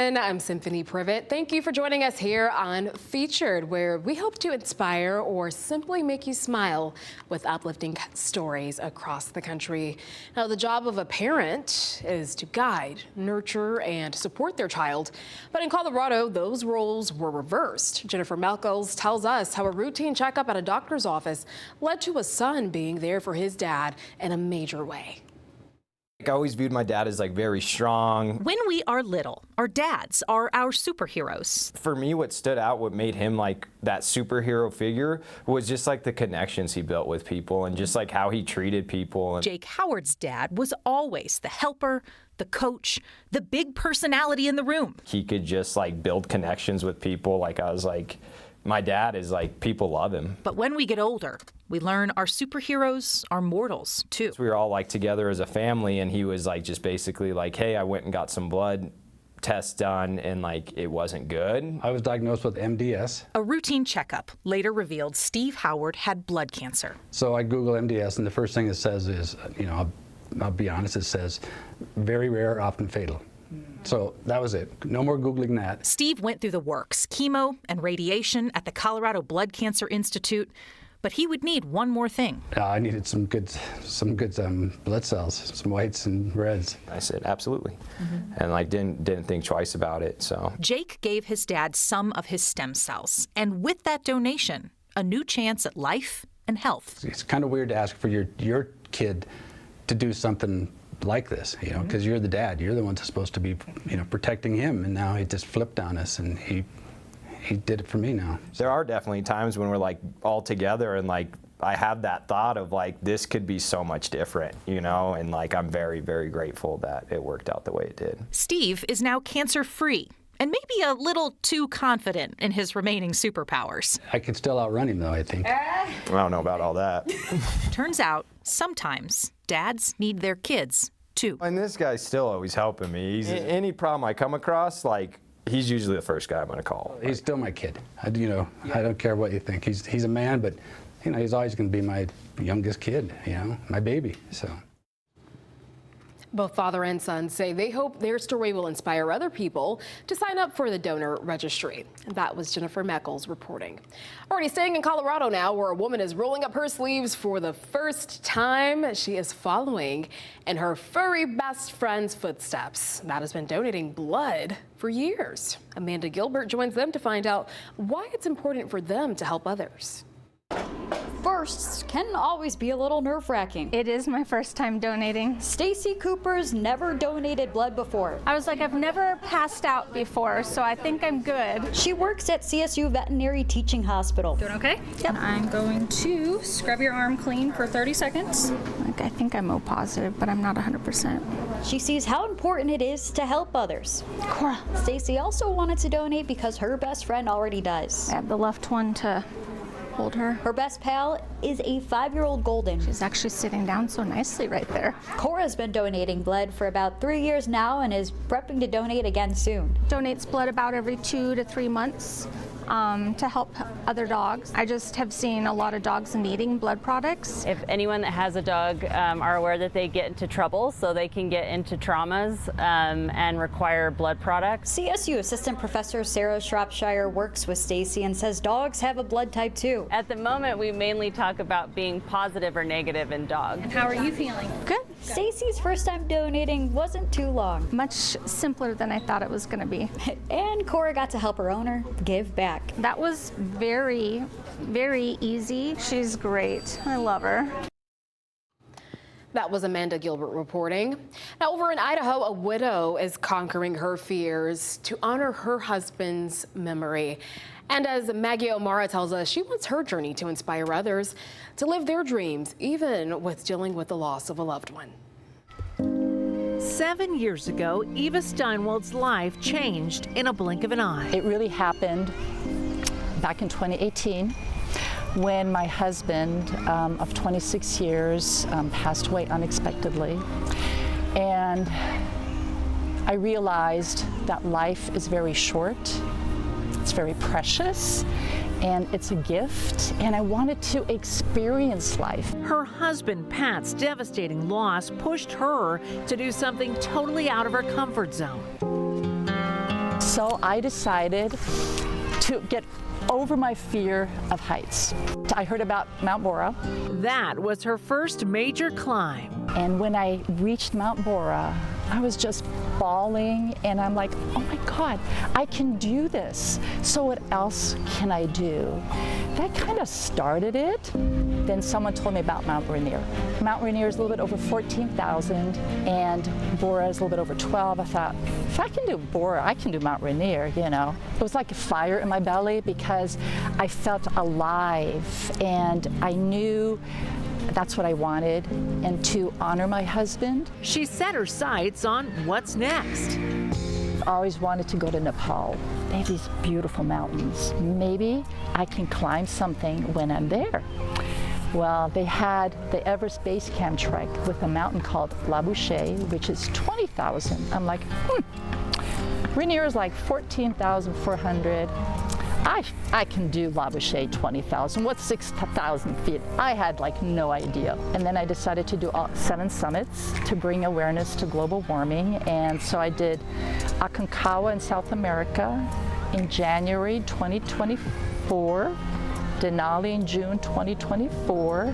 everyone. I'm Symphony Privet. Thank you for joining us here on Featured, where we hope to inspire or simply make you smile with uplifting stories across the country. Now, the job of a parent is to guide, nurture, and support their child. But in Colorado, those roles were reversed. Jennifer Melkels tells us how a routine checkup at a doctor's office led to a son being there for his dad in a major way. I always viewed my dad as very strong. When we are little, our dads are our superheroes. For me, what stood out, what made him that superhero figure, was just the connections he built with people and just how he treated people. Jake Howard's dad was always the helper, the coach, the big personality in the room. He could just build connections with people. My dad is people love him. But when we get older, we learn our superheroes are mortals too. We were all together as a family, and he was just basically hey, I went and got some blood tests done, and it wasn't good. I was diagnosed with MDS. A routine checkup later revealed Steve Howard had blood cancer. So I Google MDS, and the first thing it says is, I'll be honest, it says very rare, often fatal. So that was it. No more Googling that. Steve went through the works, chemo and radiation at the Colorado Blood Cancer Institute, but he would need one more thing. I needed some good blood cells, some whites and reds. I said, absolutely. And didn't think twice about it, so. Jake gave his dad some of his stem cells, and with that donation, a new chance at life and health. It's kind of weird to ask for your kid to do something like this, because you're the dad. You're the one that's supposed to be, protecting him, and now he just flipped on us, and he did it for me now. There are definitely times when we're all together, and I have that thought of this could be so much different, and I'm very, very grateful that it worked out the way it did. Steve is now cancer-free and maybe a little too confident in his remaining superpowers. I could still outrun him, though, I think. I don't know about all that. Turns out, sometimes dads need their kids, too. And this guy's still always helping me. Any problem I come across, he's usually the first guy I'm going to call. He's still my kid. I don't care what you think. He's a man, but he's always going to be my youngest kid. My baby. So. Both father and son say they hope their story will inspire other people to sign up for the donor registry. And that was Jennifer Melkels reporting. Already staying in Colorado now, where a woman is rolling up her sleeves for the first time. She is following in her furry best friend's footsteps. That has been donating blood for years. Amanda Gilbert joins them to find out why it's important for them to help others. Firsts can always be a little nerve-wracking. It is my first time donating. Stacy Cooper's never donated blood before. I was I've never passed out before, so I think I'm good. She works at CSU Veterinary Teaching Hospital. Doing okay? Yep. I'm going to scrub your arm clean for 30 seconds. I think I'm O positive, but I'm not 100%. She sees how important it is to help others. Cora. Stacy also wanted to donate because her best friend already does. I have the left one to hold her. Her best pal is a 5-year-old golden. She's actually sitting down so nicely right there. Cora's been donating blood for about 3 years now and is prepping to donate again soon. Donates blood about every 2 to 3 months. To help other dogs. I just have seen a lot of dogs needing blood products. If anyone that has a dog are aware that they get into trouble, so they can get into traumas and require blood products. CSU Assistant Professor Sarah Shropshire works with Stacy and says dogs have a blood type too. At the moment, we mainly talk about being positive or negative in dogs. And how are you feeling? Good. Stacy's first time donating wasn't too long. Much simpler than I thought it was going to be. And Cora got to help her owner give back. That was very, very easy. She's great. I love her. That was Amanda Gilbert reporting. Now, over in Idaho, a widow is conquering her fears to honor her husband's memory. And as Maggie O'Mara tells us, she wants her journey to inspire others to live their dreams, even with dealing with the loss of a loved one. 7 years ago, Eva Steinwald's life changed in a blink of an eye. It really happened back in 2018 when my husband of 26 years passed away unexpectedly. And I realized that life is very short, it's very precious, and it's a gift, and I wanted to experience life. Her husband, Pat's devastating loss pushed her to do something totally out of her comfort zone. So I decided to get over my fear of heights. I heard about Mount Bora. That was her first major climb. And when I reached Mount Bora, I was just bawling, and I'm like, oh my God, I can do this. So what else can I do? That kind of started it. Then someone told me about Mount Rainier. Mount Rainier is a little bit over 14,000, and Bora is a little bit over 12. I thought, if I can do Bora, I can do Mount Rainier, you know. It was like a fire in my belly because I felt alive, and I knew that's what I wanted, and to honor my husband. She set her sights on what's next. I've always wanted to go to Nepal. They have these beautiful mountains. Maybe I can climb something when I'm there. Well, they had the Everest Base Camp trek with a mountain called La Bouche, which is 20,000. I'm like, Rainier is like 14,400. I can do La Bouche 20,000. What's 6,000 feet? I had like no idea. And then I decided to do all 7 summits to bring awareness to global warming. And so I did Aconcagua in South America in January 2024, Denali in June 2024,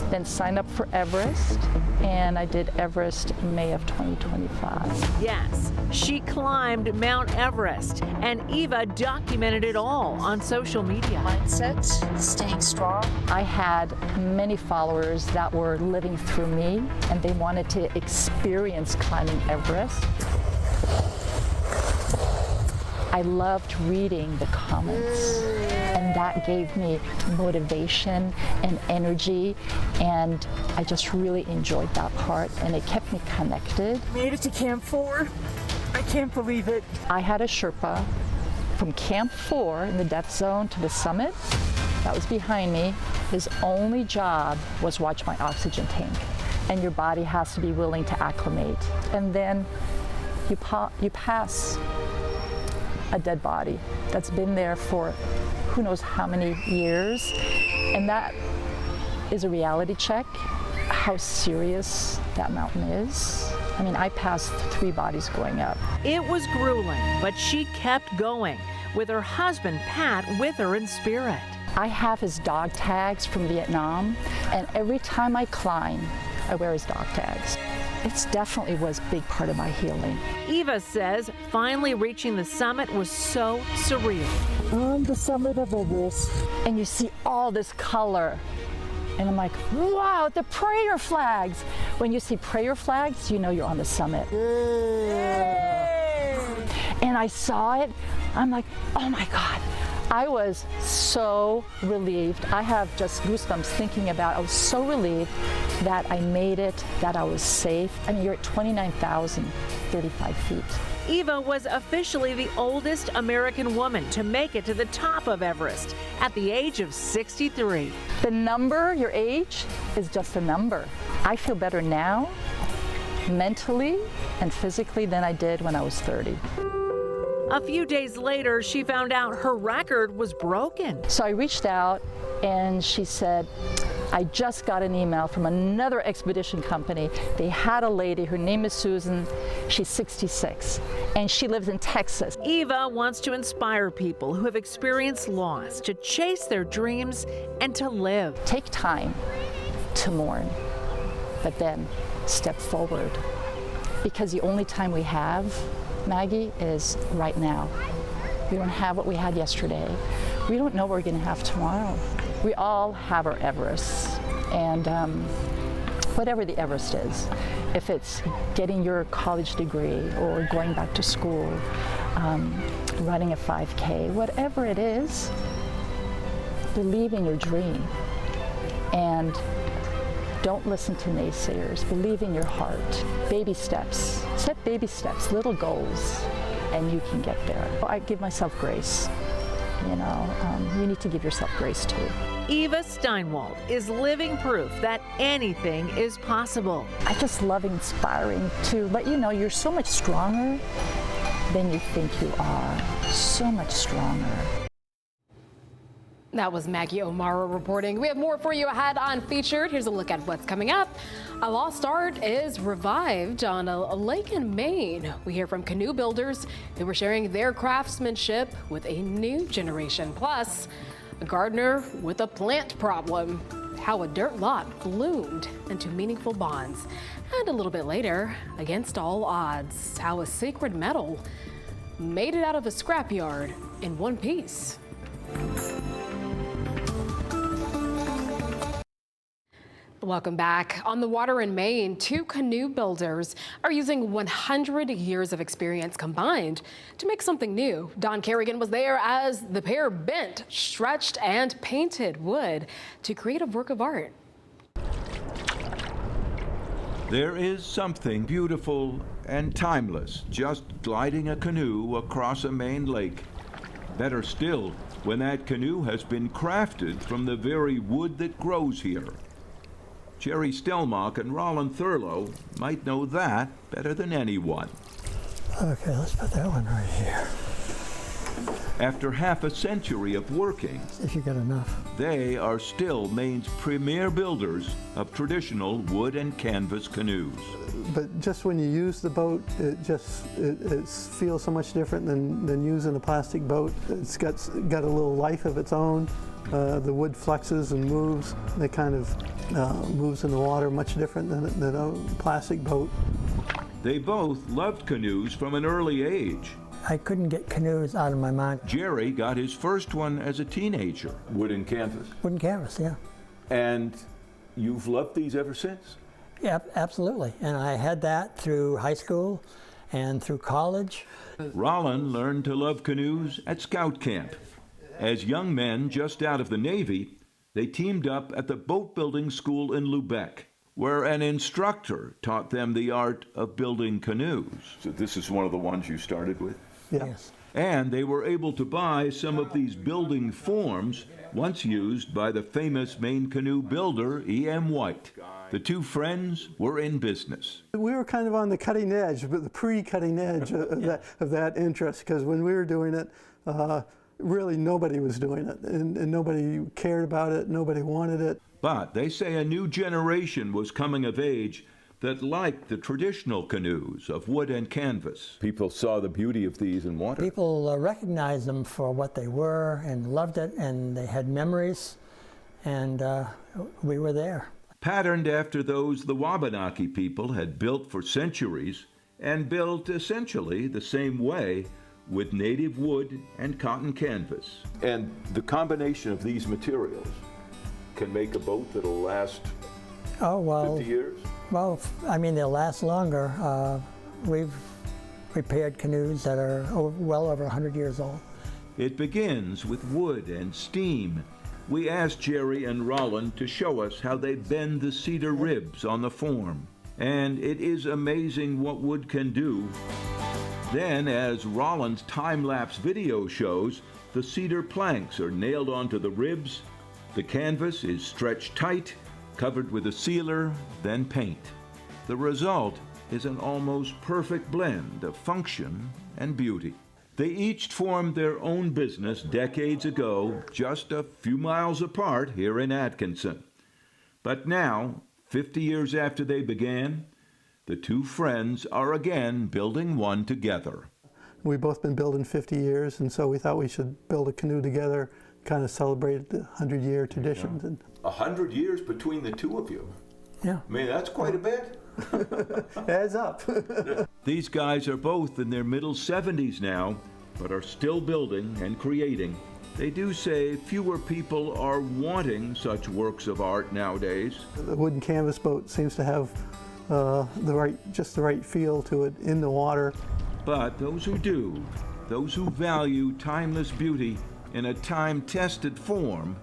then signed up for Everest, and I did Everest in May of 2025. Yes, she climbed Mount Everest, and Eva documented it all on social media. Mindset, staying strong. I had many followers that were living through me, and they wanted to experience climbing Everest. I loved reading the comments, and that gave me motivation and energy, and I just really enjoyed that part, and it kept me connected. Made it to Camp 4. I can't believe it. I had a Sherpa from Camp 4 in the death zone to the summit. That was behind me. His only job was watch my oxygen tank, and your body has to be willing to acclimate. And then you pass a dead body that's been there for who knows how many years, and that is a reality check, how serious that mountain is. I mean, I passed 3 bodies going up. It was grueling, but she kept going, with her husband, Pat, with her in spirit. I have his dog tags from Vietnam, and every time I climb, I wear his dog tags. It definitely was a big part of my healing. Eva says finally reaching the summit was so surreal. On the summit of Everest. And you see all this color. And I'm like, wow, the prayer flags. When you see prayer flags, you know you're on the summit. Yay! And I saw it. I'm like, oh my God. I was so relieved. I have just goosebumps thinking about it. I was so relieved that I made it, that I was safe. I mean, you're at 29,035 feet. Eva was officially the oldest American woman to make it to the top of Everest at the age of 63. The number, your age, is just a number. I feel better now, mentally and physically, than I did when I was 30. A few days later, she found out her record was broken. So I reached out, and she said, I just got an email from another expedition company. They had a lady, her name is Susan, she's 66, and she lives in Texas. Eva wants to inspire people who have experienced loss to chase their dreams and to live. Take time to mourn, but then step forward. Because the only time we have, Maggie, is right now. We don't have what we had yesterday. We don't know what we're going to have tomorrow. We all have our Everests, and whatever the Everest is, if it's getting your college degree or going back to school, running a 5K, whatever it is, believe in your dream, and don't listen to naysayers. Believe in your heart. Baby steps. Set baby steps, little goals, and you can get there. I give myself grace. You know, you need to give yourself grace too. Eva Steinwald is living proof that anything is possible. I just love inspiring to let you know you're so much stronger than you think you are. So much stronger. That was Maggie O'Mara reporting. We have more for you ahead on Featured. Here's a look at what's coming up. A lost art is revived on a lake in Maine. We hear from canoe builders who were sharing their craftsmanship with a new generation. Plus, a gardener with a plant problem. How a dirt lot bloomed into meaningful bonds. And a little bit later, against all odds, how a sacred metal made it out of a scrapyard in one piece. Welcome back. On the water in Maine, two canoe builders are using 100 years of experience combined to make something new. Don Kerrigan was there as the pair bent, stretched, and painted wood to create a work of art. There is something beautiful and timeless just gliding a canoe across a Maine lake. Better still, when that canoe has been crafted from the very wood that grows here. Jerry Stelmach and Roland Thurlow might know that better than anyone. Okay, let's put that one right here. After half a century of working, If you got enough. they are still Maine's premier builders of traditional wood and canvas canoes. But just when you use the boat, it feels so much different than using a plastic boat. It's got a little life of its own. The wood flexes and moves. It kind of moves in the water much different than a plastic boat. They both loved canoes from an early age. I couldn't get canoes out of my mind. Jerry got his first one as a teenager. Wood and canvas. Wooden canvas, yeah. And you've loved these ever since? Yeah, absolutely. And I had that through high school and through college. Roland learned to love canoes at scout camp. As young men just out of the Navy, they teamed up at the boat building school in Lubec, where an instructor taught them the art of building canoes. So this is one of the ones you started with? Yes. And they were able to buy some of these building forms once used by the famous Maine canoe builder E.M. White. The two friends were in business. We were kind of on the cutting edge, but the pre-cutting edge of that interest, because when we were doing it, really nobody was doing it, and nobody cared about it, nobody wanted it. But they say a new generation was coming of age that liked the traditional canoes of wood and canvas. People saw the beauty of these and wanted. People recognized them for what they were and loved it, and they had memories, and we were there. Patterned after those the Wabanaki people had built for centuries, and built essentially the same way with native wood and cotton canvas. And the combination of these materials can make a boat that'll last 50 years? Well, I mean, they'll last longer. We've repaired canoes that are well over 100 years old. It begins with wood and steam. We asked Jerry and Roland to show us how they bend the cedar ribs on the form. And it is amazing what wood can do. Then, as Roland's time-lapse video shows, the cedar planks are nailed onto the ribs, the canvas is stretched tight, covered with a sealer, then paint. The result is an almost perfect blend of function and beauty. They each formed their own business decades ago, just a few miles apart here in Atkinson. But now, 50 years after they began, the two friends are again building one together. We've both been building 50 years, and so we thought we should build a canoe together, kind of celebrate the 100-year traditions. Yeah. 100 years between the two of you. Yeah. I mean, that's quite a bit. Adds up. These guys are both in their middle 70s now, but are still building and creating. They do say fewer people are wanting such works of art nowadays. The wooden canvas boat seems to have just the right feel to it in the water. But those who do, those who value timeless beauty in a time-tested form,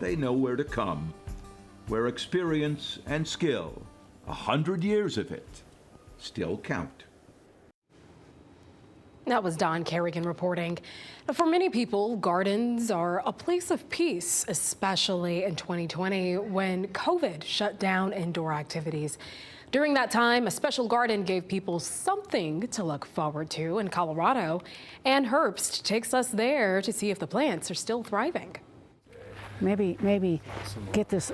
they know where to come, where experience and skill, 100 years of it, still count. That was Don Kerrigan reporting. For many people, gardens are a place of peace, especially in 2020 when COVID shut down indoor activities. During that time, a special garden gave people something to look forward to in Colorado. Ann Herbst takes us there to see if the plants are still thriving. Maybe get this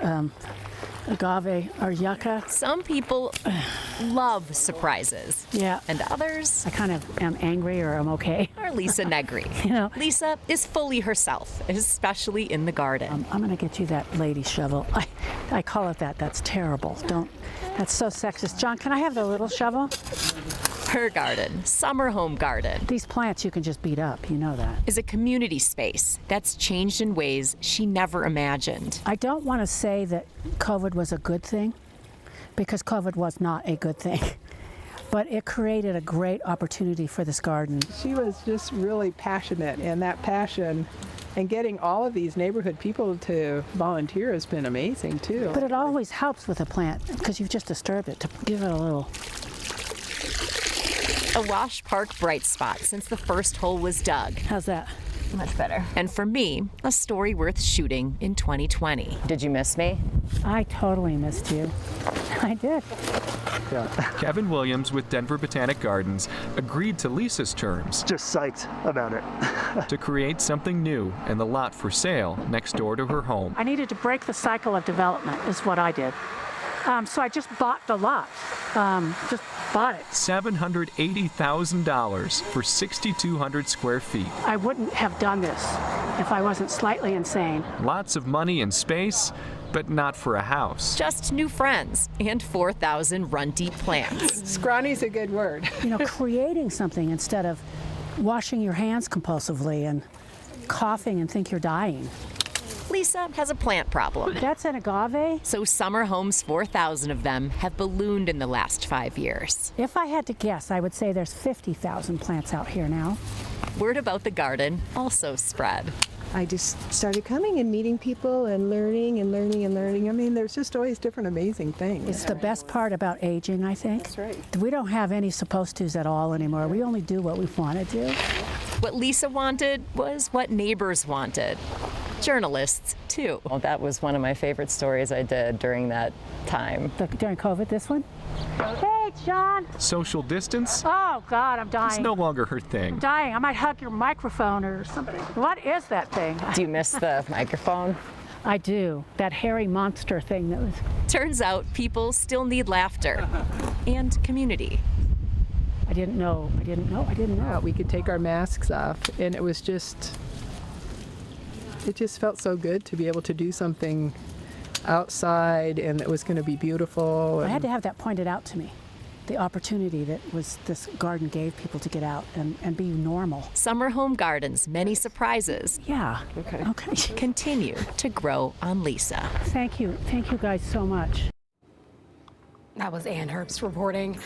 agave or yucca. Some people love surprises. Yeah. And others I kind of am angry or I'm okay. are Lisa Negri. You know. Lisa is fully herself, especially in the garden. I'm going to get you that lady shovel. I call it that. That's terrible. That's so sexist. John, can I have the little shovel? Her garden, Summer Home Garden, These plants you can just beat up, you know that. is a community space that's changed in ways she never imagined. I don't want to say that COVID was a good thing, because COVID was not a good thing. But it created a great opportunity for this garden. She was just really passionate, and that passion and getting all of these neighborhood people to volunteer has been amazing too. But it always helps with a plant, because you've just disturbed it, to give it a little. A Wash Park bright spot since the first hole was dug. How's that? Much better. And for me, a story worth shooting in 2020. Did you miss me? I totally missed you. I did. Kevin Williams with Denver Botanic Gardens agreed to Lisa's terms. Just psyched about it. To create something new in the lot for sale next door to her home. I needed to break the cycle of development, is what I did. So I just bought the lot. Just bought it. $780,000 for 6,200 square feet. I wouldn't have done this if I wasn't slightly insane. Lots of money and space, but not for a house. Just new friends and 4,000 runty plants. Scrawny's a good word. You know, creating something instead of washing your hands compulsively and coughing and think you're dying. Lisa has a plant problem. That's an agave? So Summer Home's 4,000 of them have ballooned in the last 5 years. If I had to guess, I would say there's 50,000 plants out here now. Word about the garden also spread. I just started coming and meeting people and learning and learning and learning. I mean, there's just always different amazing things. It's the best part about aging, I think. That's right. We don't have any supposed tos at all anymore. We only do what we want to do. What Lisa wanted was what neighbors wanted. Journalists, too. Well, that was one of my favorite stories I did during that time. During COVID, this one? Hey, John. Social distance Oh, God, I'm is dying. no longer her thing. I'm dying. I might hug your microphone or something. What is that thing? Do you miss the microphone? I do. That hairy monster thing that was. Turns out people still need laughter and community. I didn't know. We could take our masks off, and it just felt so good to be able to do something outside, and it was going to be beautiful. I had to have that pointed out to me. The opportunity that this garden gave people to get out and be normal. Summer Home Gardens' many surprises. Yeah. Okay. Continue to grow on Lisa. Thank you. Thank you guys so much. That was Ann Herbst reporting.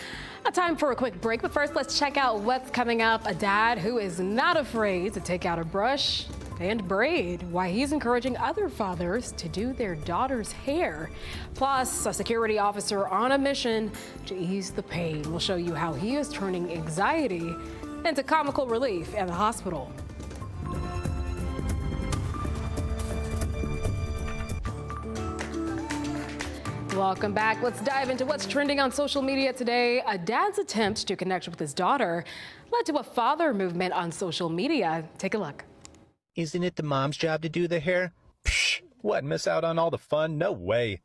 Time for a quick break, but first let's check out what's coming up. A dad who is not afraid to take out a brush and braid, why he's encouraging other fathers to do their daughter's hair. Plus, a security officer on a mission to ease the pain. We'll show you how he is turning anxiety into comical relief at the hospital. Welcome back. Let's dive into what's trending on social media today. A dad's attempt to connect with his daughter led to a father movement on social media. Take a look. Isn't it the mom's job to do the hair? Psh, what, miss out on all the fun? No way.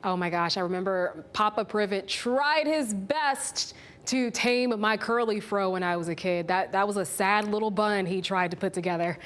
Oh my gosh, I remember Papa Privet tried his best to tame my curly fro when I was a kid. That was a sad little bun he tried to put together.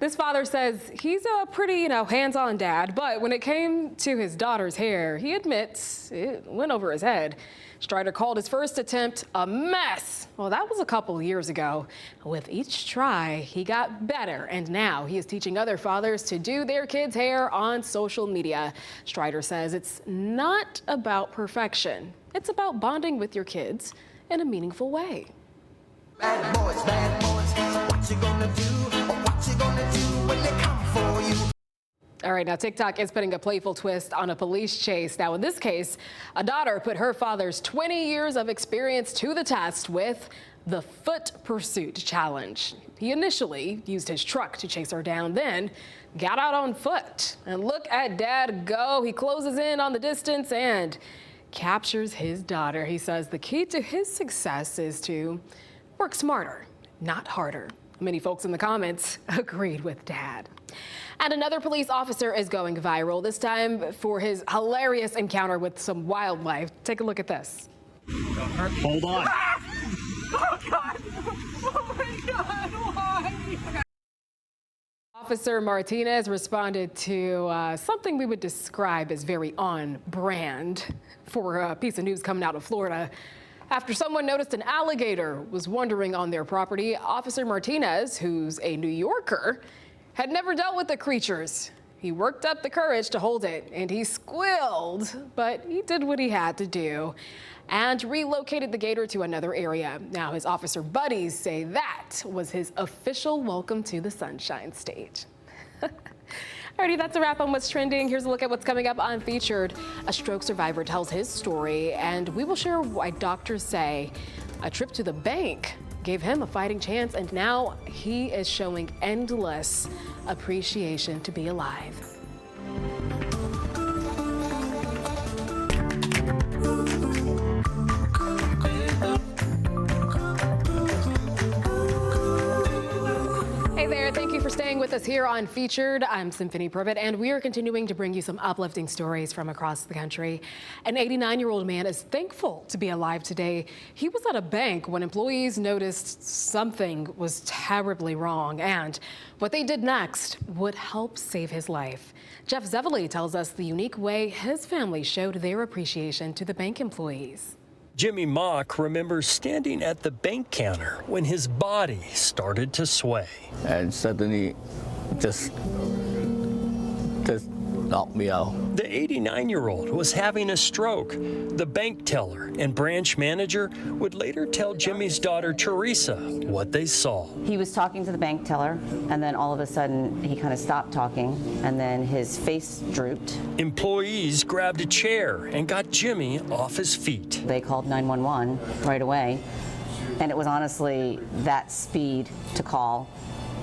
This father says he's a pretty, hands-on dad, but when it came to his daughter's hair, he admits it went over his head. Strider called his first attempt a mess. Well, that was a couple years ago. With each try, he got better, and now he is teaching other fathers to do their kids' hair on social media. Strider says it's not about perfection. It's about bonding with your kids in a meaningful way. Bad boys, what you gonna do? What you gonna do when they come for you? All right, now TikTok is putting a playful twist on a police chase. Now, in this case, a daughter put her father's 20 years of experience to the test with the foot pursuit challenge. He initially used his truck to chase her down, then got out on foot. And look at Dad go. He closes in on the distance and captures his daughter. He says the key to his success is to work smarter, not harder. Many folks in the comments agreed with Dad. And another police officer is going viral, this time for his hilarious encounter with some wildlife. Take a look at this. Hold on. Oh, God. Oh, my God. Why? Officer Martinez responded to something we would describe as very on brand for a piece of news coming out of Florida. After someone noticed an alligator was wandering on their property, Officer Martinez, who's a New Yorker, had never dealt with the creatures. He worked up the courage to hold it, and he squealed, but he did what he had to do and relocated the gator to another area. Now, his officer buddies say that was his official welcome to the Sunshine State. Alrighty, that's a wrap on what's trending. Here's a look at what's coming up on Featured. A stroke survivor tells his story, and we will share why doctors say a trip to the bank gave him a fighting chance, and now he is showing endless appreciation to be alive. Hey there, thank you for staying with us here on Featured. I'm Symphony Privet, and we are continuing to bring you some uplifting stories from across the country. An 89-year-old man is thankful to be alive today. He was at a bank when employees noticed something was terribly wrong, and what they did next would help save his life. Jeff Zevely tells us the unique way his family showed their appreciation to the bank employees. Jimmy Mock remembers standing at the bank counter when his body started to sway. And suddenly just knocked me out. The 89-year-old was having a stroke. The bank teller and branch manager would later tell Jimmy's daughter Teresa what they saw. He was talking to the bank teller, and then all of a sudden he kind of stopped talking, and then his face drooped. Employees grabbed a chair and got Jimmy off his feet. They called 911 right away, and it was honestly that speed to call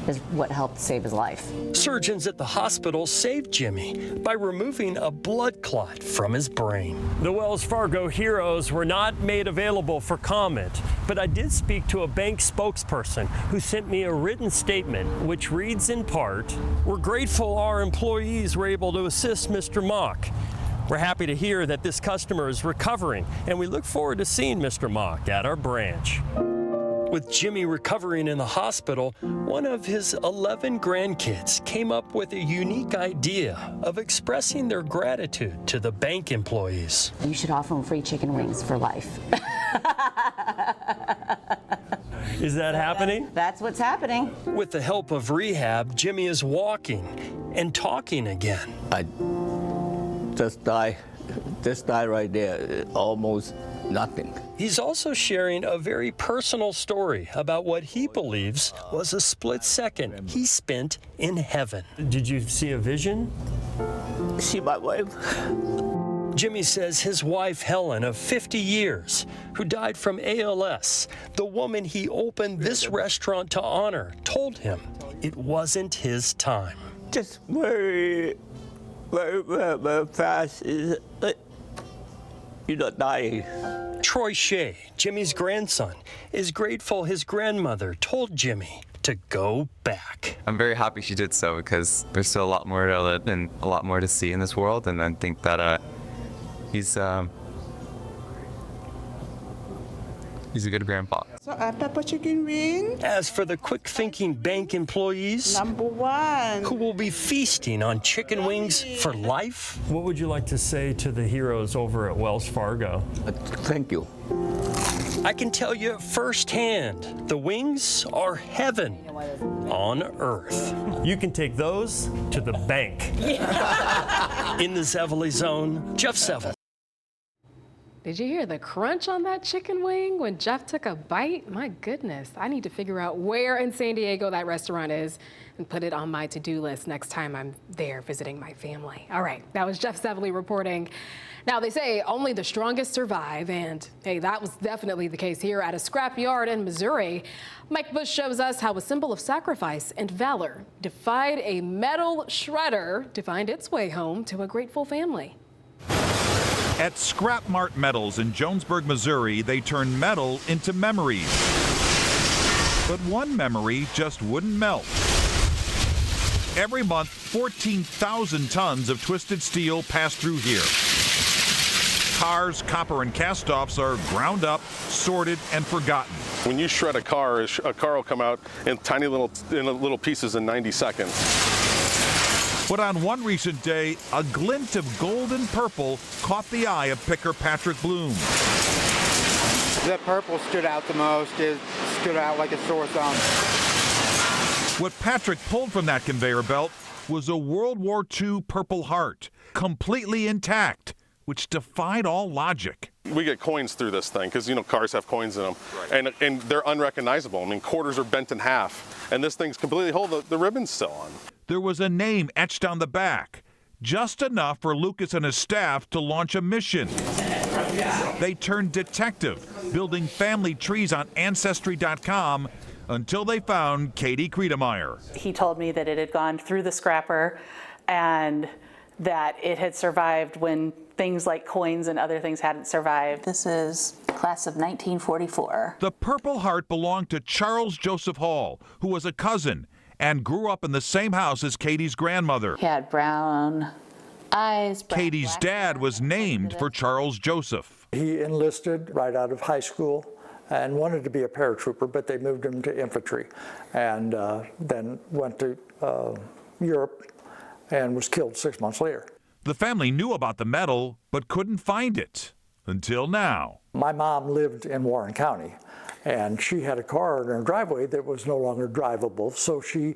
is what helped save his life. Surgeons at the hospital saved Jimmy by removing a blood clot from his brain. The Wells Fargo heroes were not made available for comment, but I did speak to a bank spokesperson who sent me a written statement which reads in part, "We're grateful our employees were able to assist Mr. Mock. We're happy to hear that this customer is recovering, and we look forward to seeing Mr. Mock at our branch." With Jimmy recovering in the hospital, one of his 11 grandkids came up with a unique idea of expressing their gratitude to the bank employees. You should offer them free chicken wings for life. Is that happening? That's what's happening. With the help of rehab, Jimmy is walking and talking again. I just died right there, almost nothing. He's also sharing a very personal story about what he believes was a split second he spent in heaven. Did you see a vision? See my wife. Jimmy says his wife, Helen, of 50 years, who died from ALS, the woman he opened this restaurant to honor, told him it wasn't his time. Just very fast. You're not dying. Troy Shea, Jimmy's grandson, is grateful his grandmother told Jimmy to go back. I'm very happy she did so because there's still a lot more to live and a lot more to see in this world, and I think that he's a good grandpa. So a pepper chicken wing. As for the quick-thinking bank employees, #1, who will be feasting on chicken wings for life, what would you like to say to the heroes over at Wells Fargo? Thank you. I can tell you firsthand, the wings are heaven on earth. You can take those to the bank. In the Zevely Zone, Jeff Zevely. Did you hear the crunch on that chicken wing when Jeff took a bite? My goodness, I need to figure out where in San Diego that restaurant is and put it on my to-do list next time I'm there visiting my family. All right, that was Jeff Zevely reporting. Now, they say only the strongest survive, and hey, that was definitely the case here at a scrap yard in Missouri. Mike Bush shows us how a symbol of sacrifice and valor defied a metal shredder to find its way home to a grateful family. At Scrap Mart Metals in Jonesburg, Missouri, they turn metal into memories. But one memory just wouldn't melt. Every month, 14,000 tons of twisted steel pass through here. Cars, copper, and cast-offs are ground up, sorted, and forgotten. When you shred a car will come out in tiny little pieces in 90 seconds. But on one recent day, a glint of gold and purple caught the eye of picker Patrick Bloom. The purple stood out the most. It stood out like a sore thumb. What Patrick pulled from that conveyor belt was a World War II Purple Heart, completely intact, which defied all logic. We get coins through this thing because, cars have coins in them, right. and they're unrecognizable. I mean, quarters are bent in half, and this thing's completely whole. The ribbon's still on. There was a name etched on the back, just enough for Lucas and his staff to launch a mission. They turned detective, building family trees on Ancestry.com until they found Katie Kriedemeyer. He told me that it had gone through the scrapper and that it had survived when things like coins and other things hadn't survived. This is class of 1944. The Purple Heart belonged to Charles Joseph Hall, who was a cousin and grew up in the same house as Katie's grandmother. He had brown eyes. Katie's dad was named for Charles Joseph. He enlisted right out of high school and wanted to be a paratrooper, but they moved him to infantry, and then went to Europe and was killed 6 months later. The family knew about the medal, but couldn't find it until now. My mom lived in Warren County, and she had a car in her driveway that was no longer drivable, so she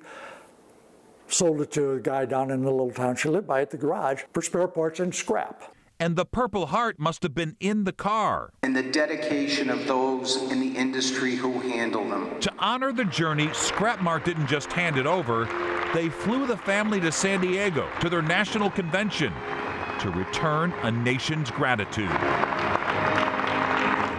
sold it to a guy down in the little town she lived by at the garage for spare parts and scrap. And the Purple Heart must have been in the car. And the dedication of those in the industry who handle them. To honor the journey, Scrap Mart didn't just hand it over. They flew the family to San Diego to their national convention to return a nation's gratitude.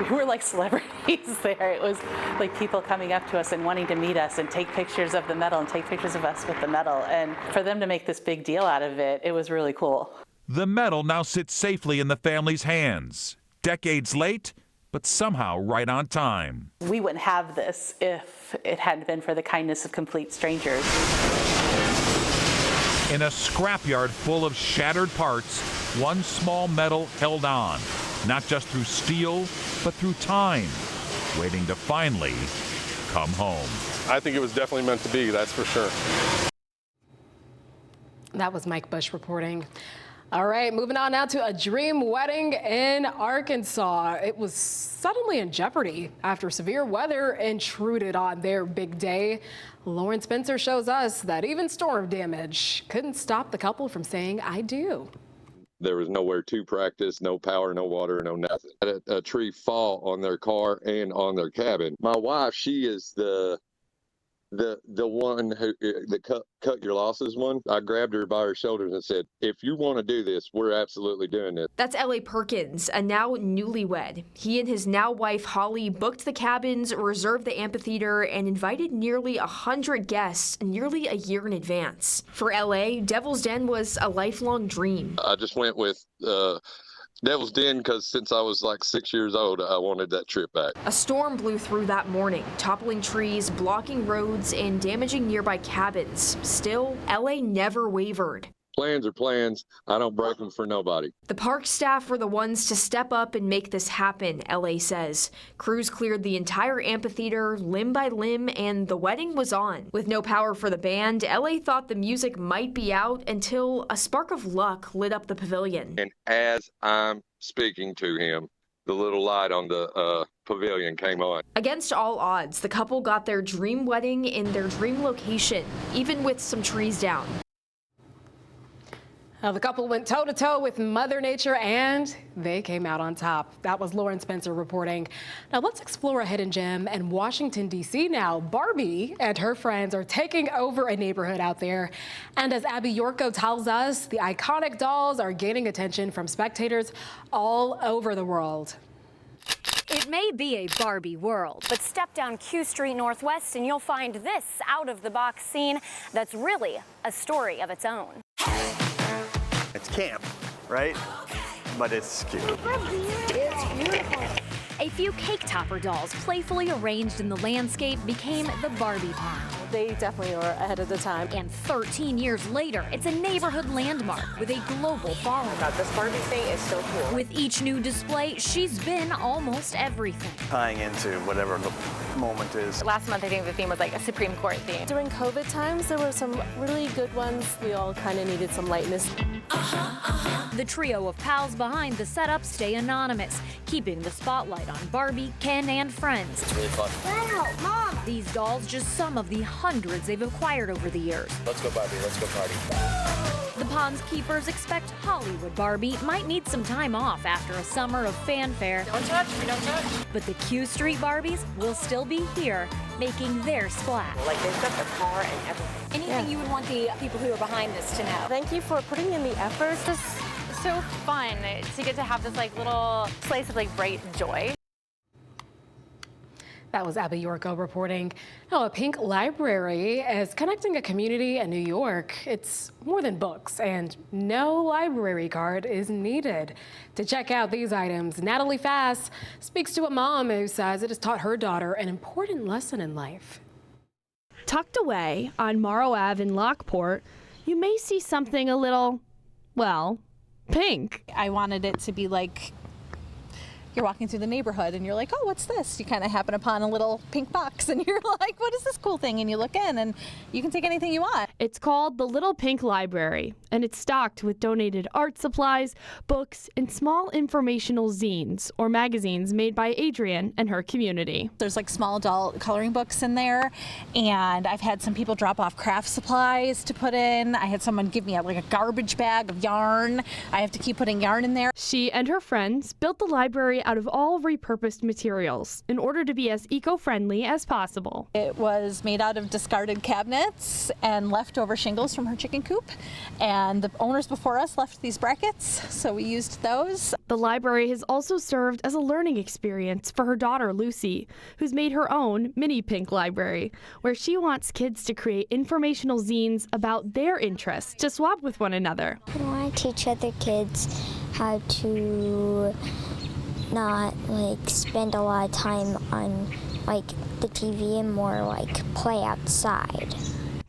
We were like celebrities there. It was like people coming up to us and wanting to meet us and take pictures of the medal and take pictures of us with the medal. And for them to make this big deal out of it, it was really cool. The medal now sits safely in the family's hands. Decades late, but somehow right on time. We wouldn't have this if it hadn't been for the kindness of complete strangers. In a scrapyard full of shattered parts, one small medal held on, not just through steel, but through time, waiting to finally come home. I think it was definitely meant to be, that's for sure. That was Mike Bush reporting. All right, moving on now to a dream wedding in Arkansas. It was suddenly in jeopardy after severe weather intruded on their big day. Lauren Spencer shows us that even storm damage couldn't stop the couple from saying, "I do." There was nowhere to practice, no power, no water, no nothing. Had a tree fall on their car and on their cabin. My wife, she is the one who the cut your losses one. I grabbed her by her shoulders and said, "If you want to do this, we're absolutely doing it." That's L.A. Perkins, a now newlywed. He and his now wife Holly booked the cabins, reserved the amphitheater, and invited nearly 100 guests nearly a year in advance. For L.A., Devil's Den was a lifelong dream. I just went with Devil's Den because since I was like 6 years old, I wanted that trip back. A storm blew through that morning, toppling trees, blocking roads, and damaging nearby cabins. Still, LA never wavered. Plans are plans. I don't break them for nobody. The park staff were the ones to step up and make this happen, LA says. Crews cleared the entire amphitheater limb by limb, and the wedding was on. With no power for the band, LA thought the music might be out until a spark of luck lit up the pavilion. And as I'm speaking to him, the little light on the pavilion came on. Against all odds, the couple got their dream wedding in their dream location, even with some trees down. Now, the couple went toe-to-toe with Mother Nature, and they came out on top. That was Lauren Spencer reporting. Now, let's explore a hidden gem in Washington, D.C. now. Barbie and her friends are taking over a neighborhood out there. And as Abby Yorko tells us, the iconic dolls are gaining attention from spectators all over the world. It may be a Barbie world, but step down Q Street Northwest and you'll find this out-of-the-box scene that's really a story of its own. It's camp, right? But it's cute. It's beautiful. A few cake topper dolls playfully arranged in the landscape became the Barbie Town. they definitely are ahead of the time. And 13 years later, it's a neighborhood landmark with a global following. God, this Barbie thing is so cool. With each new display, she's been almost everything. Tying into whatever the moment is. Last month, I think the theme was like a Supreme Court theme. During COVID times, there were some really good ones. We all kind of needed some lightness. The trio of pals behind the setup stay anonymous, keeping the spotlight on Barbie, Ken, and friends. It's really fun. Wow, Mom! These dolls just some of the hundreds they've acquired over the years. Let's go Barbie, let's go party. The pond's keepers expect Hollywood Barbie might need some time off after a summer of fanfare. Don't touch me, don't touch. But the Q Street Barbies will still be here, making their splash. Like they've got the car and everything. Anything you would want the people who are behind this to know? Thank you for putting in the effort. It's so fun to get to have this like little place of like bright joy. That was Abby Yorko reporting. Now, a pink library is connecting a community in New York. It's more than books, and no library card is needed. To check out these items, Natalie Fass speaks to a mom who says it has taught her daughter an important lesson in life. Tucked away on Morrow Ave in Lockport, you may see something a little, well, pink. I wanted it to be like you're walking through the neighborhood and you're like, oh, what's this? You kind of happen upon a little pink box and you're like, what is this cool thing? And you look in and you can take anything you want. It's called the Little Pink Library, and it's stocked with donated art supplies, books, and small informational zines or magazines made by Adrienne and her community. There's like small adult coloring books in there, and I've had some people drop off craft supplies to put in. I had someone give me like a garbage bag of yarn. I have to keep putting yarn in there. She and her friends built the library out of all repurposed materials in order to be as eco-friendly as possible. It was made out of discarded cabinets and leftover shingles from her chicken coop, and the owners before us left these brackets, so we used those. The library has also served as a learning experience for her daughter Lucy, who's made her own mini pink library, where she wants kids to create informational zines about their interests to swap with one another. I want to teach other kids how to not like spend a lot of time on like the TV and more like play outside.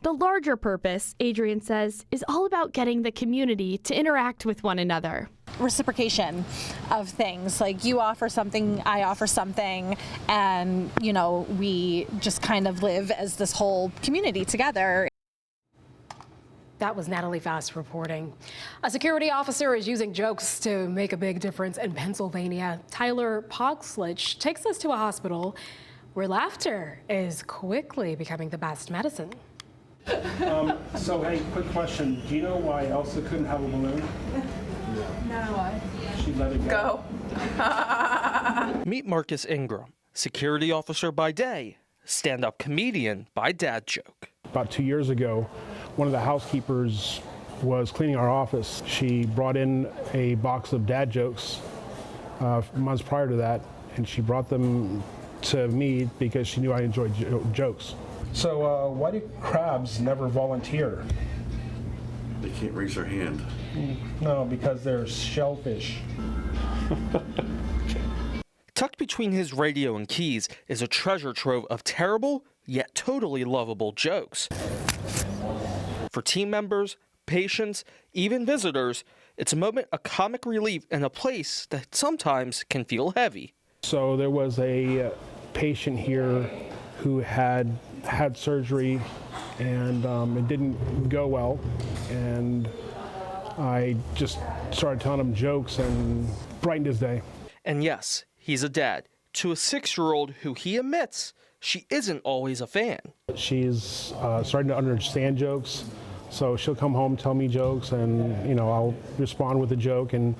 The larger purpose, Adrienne says, is all about getting the community to interact with one another. Reciprocation of things, like you offer something, I offer something, and you know, we just kind of live as this whole community together. That was Natalie Fass reporting. A security officer is using jokes to make a big difference in Pennsylvania. Tyler Pogslich takes us to a hospital where laughter is quickly becoming the best medicine. So, hey, quick question. Do you know why Elsa couldn't have a balloon? No. Why? She let it go. Meet Marcus Ingram, security officer by day, stand-up comedian by dad joke. About 2 years ago, one of the housekeepers was cleaning our office. She brought in a box of dad jokes months prior to that, and she brought them to me because she knew I enjoyed jokes. So why do crabs never volunteer? They can't raise their hand. No, because they're shellfish. Tucked between his radio and keys is a treasure trove of terrible, yet totally lovable jokes. For team members, patients, even visitors, it's a moment of comic relief in a place that sometimes can feel heavy. So there was a patient here who had surgery and it didn't go well, and I just started telling him jokes and brightened his day. And yes, he's a dad to a 6-year-old who he admits she isn't always a fan. She's starting to understand jokes, so she'll come home, tell me jokes, and you know, I'll respond with a joke, and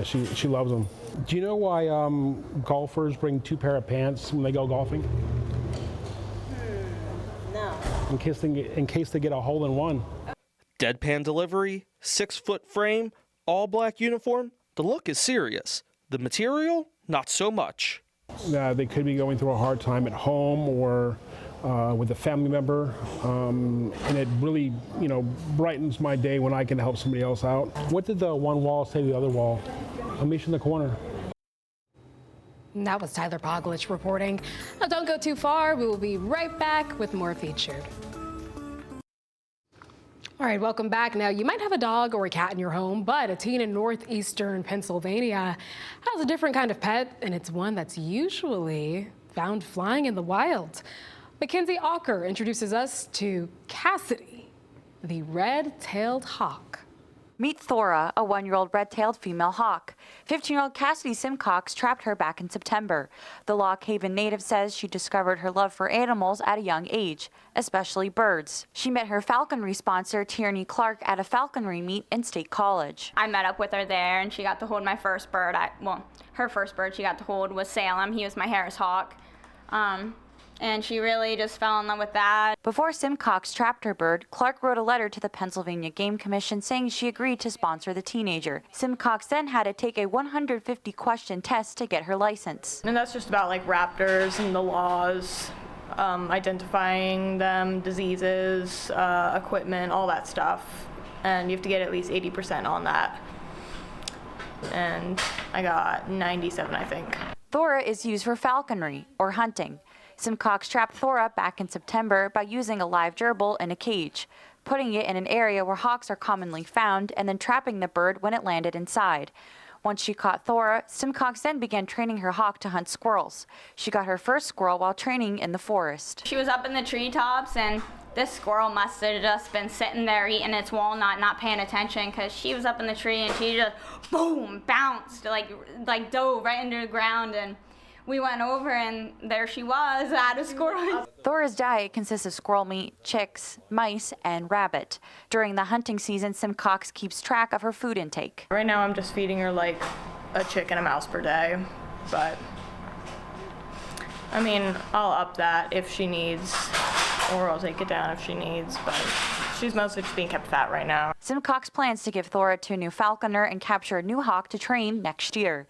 she loves them. Do you know why golfers bring 2 pair of pants when they go golfing? No. In case they get a hole in one. Deadpan delivery, 6-foot frame, all black uniform. The look is serious. The material, not so much. They could be going through a hard time at home or with a family member, and it really, you know, brightens my day when I can help somebody else out. What did the one wall say to the other wall? I'll meet you in the corner. And that was Tyler Poglich reporting. Now don't go too far. We will be right back with more Featured. All right, welcome back. Now, you might have a dog or a cat in your home, but a teen in northeastern Pennsylvania has a different kind of pet, and it's one that's usually found flying in the wild. Mackenzie Ocker introduces us to Cassidy, the red-tailed hawk. Meet Thora, a 1-year-old red-tailed female hawk. 15-year-old Cassidy Simcox trapped her back in September. The Lock Haven native says she discovered her love for animals at a young age, especially birds. She met her falconry sponsor, Tierney Clark, at a falconry meet in State College. I met up with her there, and she got to hold my first bird. Her first bird she got to hold was Salem. He was my Harris hawk. And she really just fell in love with that. Before Simcox trapped her bird, Clark wrote a letter to the Pennsylvania Game Commission saying she agreed to sponsor the teenager. Simcox then had to take a 150-question test to get her license. And that's just about like raptors and the laws, identifying them, diseases, equipment, all that stuff. And you have to get at least 80% on that. And I got 97, I think. Thora is used for falconry, or hunting. Simcox trapped Thora back in September by using a live gerbil in a cage, putting it in an area where hawks are commonly found, and then trapping the bird when it landed inside. Once she caught Thora, Simcox then began training her hawk to hunt squirrels. She got her first squirrel while training in the forest. She was up in the treetops, and this squirrel must have just been sitting there eating its walnut, not paying attention, because she was up in the tree and she just, boom, bounced, like dove right into the ground. And we went over, and there she was, at a squirrel. Thora's diet consists of squirrel meat, chicks, mice, and rabbit. During the hunting season, Simcox keeps track of her food intake. Right now I'm just feeding her like a chick and a mouse per day, but I mean, I'll up that if she needs, or I'll take it down if she needs, but she's mostly just being kept fat right now. Simcox plans to give Thora to a new falconer and capture a new hawk to train next year.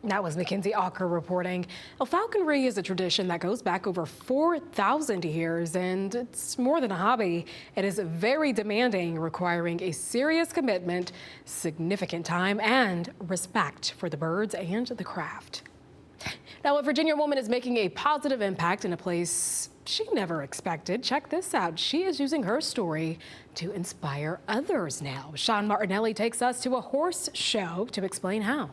That was Mackenzie Ocker reporting. Falconry is a tradition that goes back over 4,000 years, and it's more than a hobby. It is very demanding, requiring a serious commitment, significant time, and respect for the birds and the craft. Now, a Virginia woman is making a positive impact in a place she never expected. Check this out. She is using her story to inspire others now. Sean Martinelli takes us to a horse show to explain how.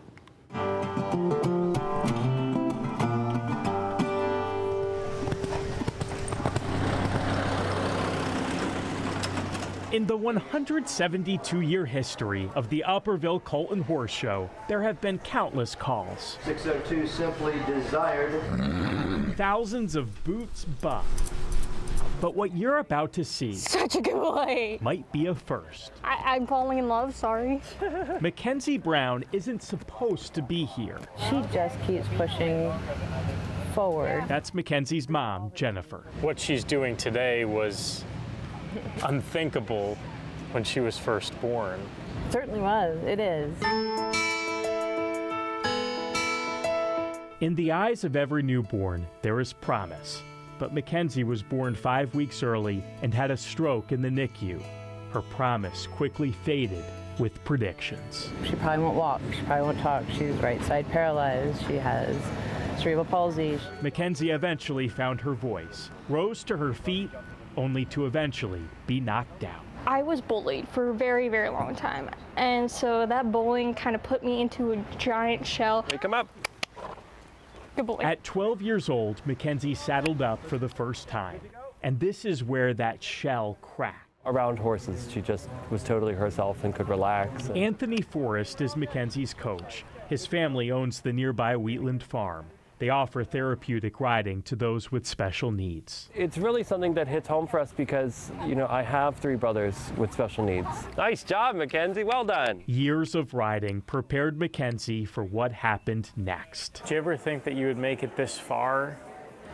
In the 172-year history of the Upperville Colton Horse Show, there have been countless calls. 602 simply desired. Thousands of boots buffed. But what you're about to see Such a good boy. might be a first. I'm falling in love, sorry. Mackenzie Brown isn't supposed to be here. She just keeps pushing forward. That's Mackenzie's mom, Jennifer. What she's doing today was unthinkable when she was first born. It certainly was. It is. In the eyes of every newborn, there is promise. But Mackenzie was born 5 weeks early and had a stroke in the NICU. Her promise quickly faded with predictions. She probably won't walk. She probably won't talk. She's right side paralyzed. She has cerebral palsy. Mackenzie eventually found her voice, rose to her feet, only to eventually be knocked down. I was bullied for a very, very long time. And so that bullying kind of put me into a giant shell. Wake him up. Good boy. At 12 years old, Mackenzie saddled up for the first time. And this is where that shell cracked. Around horses, she just was totally herself and could relax. Anthony Forrest is Mackenzie's coach. His family owns the nearby Wheatland farm. They offer therapeutic riding to those with special needs. It's really something that hits home for us because, you know, I have 3 brothers with special needs. Nice job, Mackenzie. Well done. Years of riding prepared Mackenzie for what happened next. Did you ever think that you would make it this far?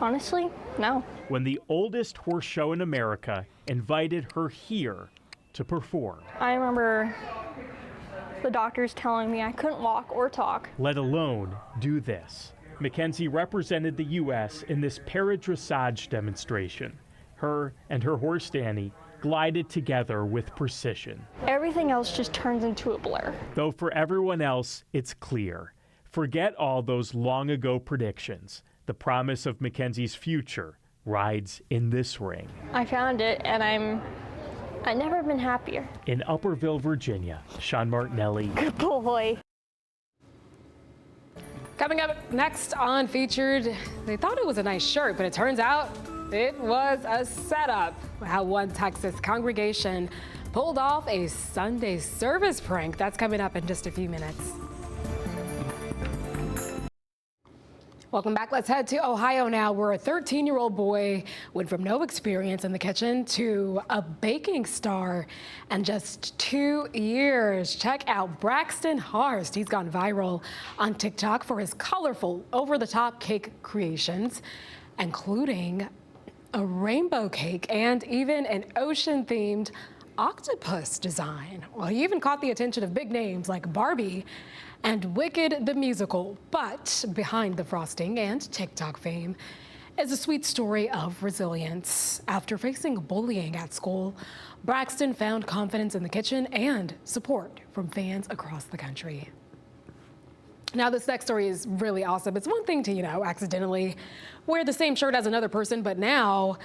Honestly, no. When the oldest horse show in America invited her here to perform. I remember the doctors telling me I couldn't walk or talk. Let alone do this. Mackenzie represented the U.S. in this paradressage demonstration. Her and her horse Danny glided together with precision. Everything else just turns into a blur. Though for everyone else, it's clear. Forget all those long ago predictions. The promise of Mackenzie's future rides in this ring. I found it, and I'm I've never been happier. In Upperville, Virginia, Sean Martinelli. Good boy. Coming up next on Featured, they thought it was a nice shirt, but it turns out it was a setup. How one Texas congregation pulled off a Sunday service prank. That's coming up in just a few minutes. Welcome back. Let's head to Ohio now, where a 13-year-old boy went from no experience in the kitchen to a baking star in just 2 years. Check out Braxton Harst. He's gone viral on TikTok for his colorful, over-the-top cake creations, including a rainbow cake and even an ocean-themed octopus design. Well, he even caught the attention of big names like Barbie and Wicked the Musical. But behind the frosting and TikTok fame is a sweet story of resilience. After facing bullying at school, Braxton found confidence in the kitchen and support from fans across the country. Now, this next story is really awesome. It's one thing to, accidentally wear the same shirt as another person, but now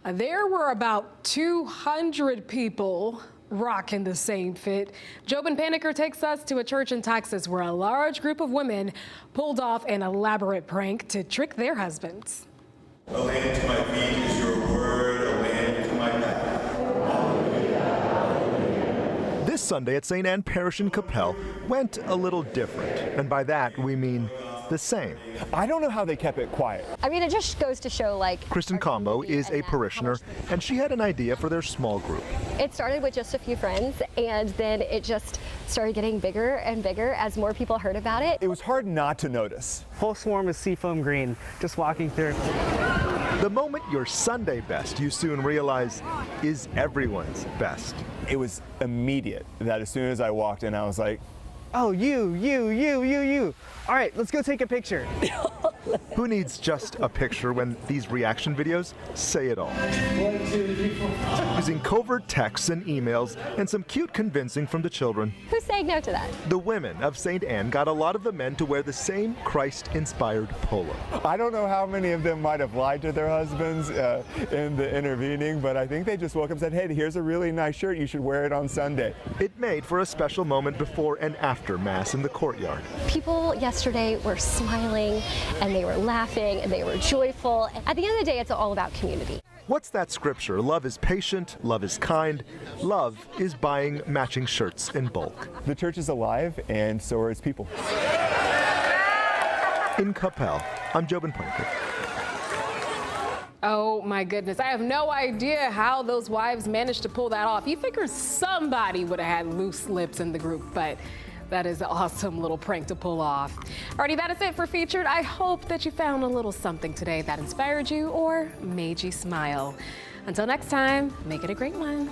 there were about 200 people rocking the same fit. Jobin Paniker takes us to a church in Texas where a large group of women pulled off an elaborate prank to trick their husbands. A lamp to my feet is your word, a lamp to my path. This Sunday at St. Anne Parish in Capel went a little different, and by that we mean the same. I don't know how they kept it quiet. I mean, it just goes to show, Kristen Combo is a parishioner, and she had an idea for their small group. It started with just a few friends, and then it just started getting bigger and bigger as more people heard about it. It was hard not to notice. Whole swarm is seafoam green, just walking through. The moment your Sunday best, you soon realize, is everyone's best. It was immediate that as soon as I walked in, I was like, oh, you. All right, let's go take a picture. Who needs just a picture when these reaction videos say it all? 1, 2, 3, 4. Using covert texts and emails and some cute convincing from the children. Who's saying no to that? The women of St. Anne got a lot of the men to wear the same Christ-inspired polo. I don't know how many of them might have lied to their husbands in the intervening, but I think they just woke up and said, hey, here's a really nice shirt, you should wear it on Sunday. It made for a special moment before and after Mass in the courtyard. People yesterday were smiling, and they were laughing, and they were joyful. At the end of the day, it's all about community. What's that scripture? Love is patient, love is kind, love is buying matching shirts in bulk. The church is alive, and so are its people. In Capel, I'm Jobin Paniker. Oh my goodness, I have no idea how those wives managed to pull that off. You figure somebody would have had loose lips in the group, but that is an awesome little prank to pull off. Alrighty, that is it for Featured. I hope that you found a little something today that inspired you or made you smile. Until next time, make it a great one.